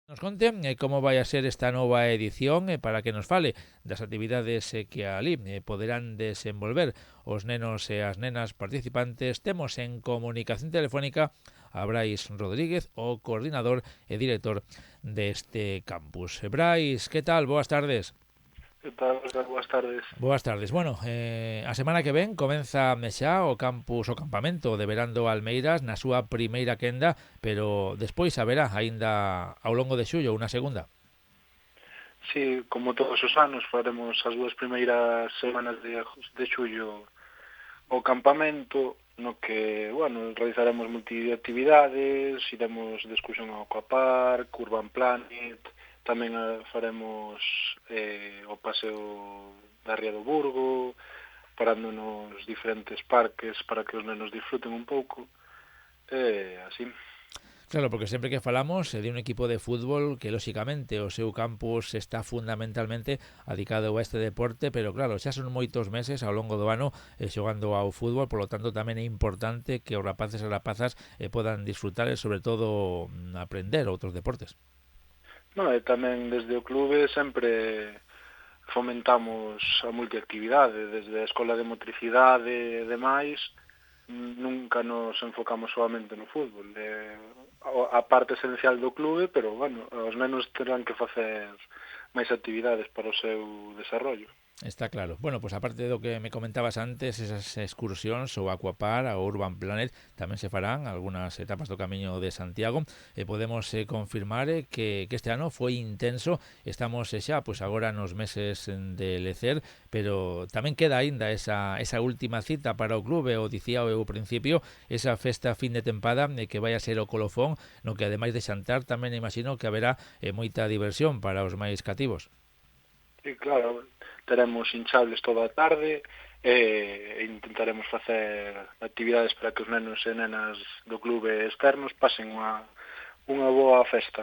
Nos conte como vai a ser esta nova edición para que nos fale das actividades que ali poderán desenvolver os nenos e as nenas participantes. Temos en comunicación telefónica a Brais Rodríguez, o coordinador e director deste campus. Brais, que tal? Boas tardes. Que tal, Óscar? Boas tardes. Boas tardes. Bueno, a semana que ven comeza xa o campus, o campamento de verán do Almeiras na súa primeira quenda, pero despois haberá aínda ao longo de xullo unha segunda. Sí, como todos os anos, faremos as dúas primeiras semanas de xullo o campamento, no que, bueno, realizaremos multiactividades, iremos de excursión ao Aquapark, Urban Planet, tamén faremos o paseo da Ría do Burgo, parando nos diferentes parques para que os nenos disfruten un pouco, así. Claro, porque sempre que falamos de un equipo de fútbol que, lóxicamente, o seu campus está fundamentalmente adicado a este deporte, pero claro, xa son moitos meses ao longo do ano xogando ao fútbol, por lo tanto tamén é importante que os rapaces e rapazas podan disfrutar e, sobre todo, aprender outros deportes. No, e tamén desde o clube sempre fomentamos a multiactividade, desde a escola de motricidade e demais, nunca nos enfocamos solamente no fútbol. A parte esencial do clube, pero, bueno, os nenos terán que facer máis actividades para o seu desarrollo. Está claro. Bueno, pues aparte do que me comentabas antes, esas excursións ao Aquapar, ao Urban Planet, tamén se farán algunhas etapas do Camiño de Santiago. Podemos confirmar que este ano foi intenso. Estamos xa, pues agora nos meses de lecer, pero tamén queda aínda esa última cita para o clube, o dicía eu ao principio, esa festa fin de tempada que vai a ser o colofón, no que ademais de xantar tamén imagino que haberá moita diversión para os máis cativos. E claro, teremos hinchables toda a tarde e intentaremos facer actividades para que os nenos e nenas do clube externos pasen unha boa festa.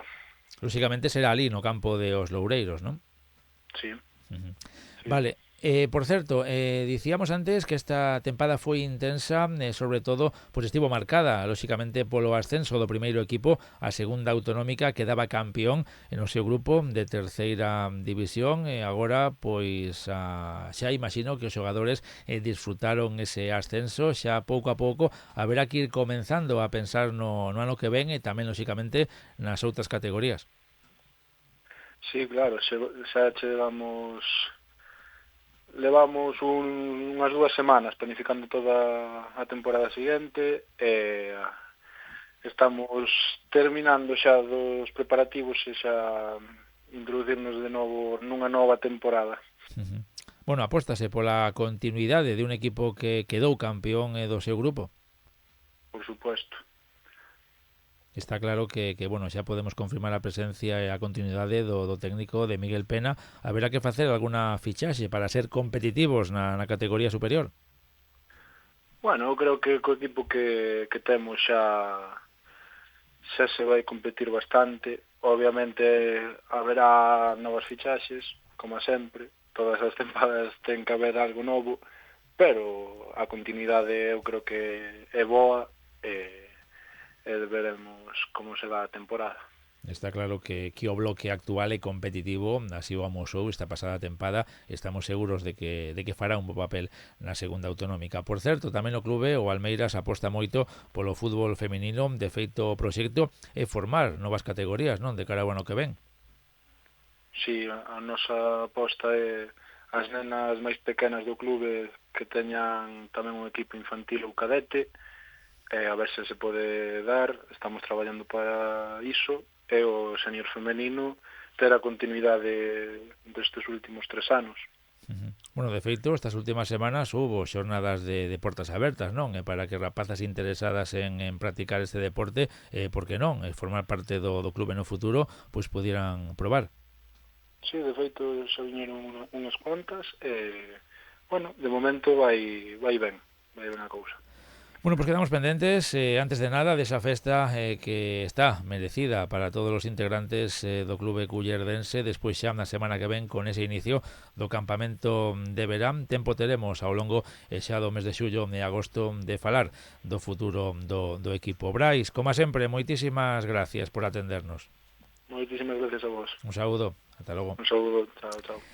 Lóxicamente será ali no campo de Os Loureiros, non? Sí, Uh-huh. sí. Vale, por certo, dicíamos antes que esta tempada foi intensa, sobre todo, pois estivo marcada, lóxicamente, polo ascenso do primeiro equipo a segunda autonómica, que daba campeón no seu grupo de terceira división, e agora, pois, xa imagino que os xogadores disfrutaron ese ascenso, xa pouco a pouco haberá que ir comenzando a pensar no ano que ven e tamén, lóxicamente, nas outras categorías. Sí, claro, xa levamos unhas 2 semanas planificando toda a temporada seguinte e estamos terminando xa dos preparativos e xa introducirnos de novo nunha nova temporada. Uh-huh. Bueno, apóstase pola continuidade de un equipo que quedou campeón do seu grupo. Por supuesto. Está claro que bueno, xa podemos confirmar a presencia e a continuidade do técnico de Miguel Pena. Haberá que facer alguna fichaxe para ser competitivos na categoría superior. Bueno, eu creo que co equipo que temos xa se vai competir bastante. Obviamente haberá novas fichaxes, como sempre. Todas as tempadas ten que haber algo novo, pero a continuidade eu creo que é boa e veremos como se va a temporada. Está claro que o bloque actual é competitivo, así o amosou esta pasada tempada, estamos seguros de que fará un bo papel na segunda autonómica. Por certo, tamén o clube, o Almeiras, aposta moito polo fútbol feminino, de feito o proxecto é formar novas categorías, non, de cara ao ano que ven. Si, a nosa aposta é as nenas máis pequenas do clube que teñan tamén un equipo infantil ou cadete, a ver se pode dar, estamos traballando para iso, e o senior femenino ter a continuidade destes últimos 3 anos. Uh-huh. Bueno, de feito, estas últimas semanas hubo xornadas de portas abertas, non? Para que rapazas interesadas en practicar este deporte, por que non? Formar parte do clube no futuro, pois pudieran probar. Sí, de feito, xa viñeron unhas cuantas, e, bueno, de momento vai ben a cousa. Bueno, pues quedamos pendientes, antes de nada, desa festa que está merecida para todos os integrantes do Clube Cullerdense. Despois xa na semana que ven con ese inicio do campamento de verán. Tempo teremos ao longo xa do mes de xullo e agosto de falar do futuro do equipo. Brais, como sempre, moitísimas gracias por atendernos. Moitísimas gracias a vos. Un saúdo, ata logo. Un saúdo, chao, chao.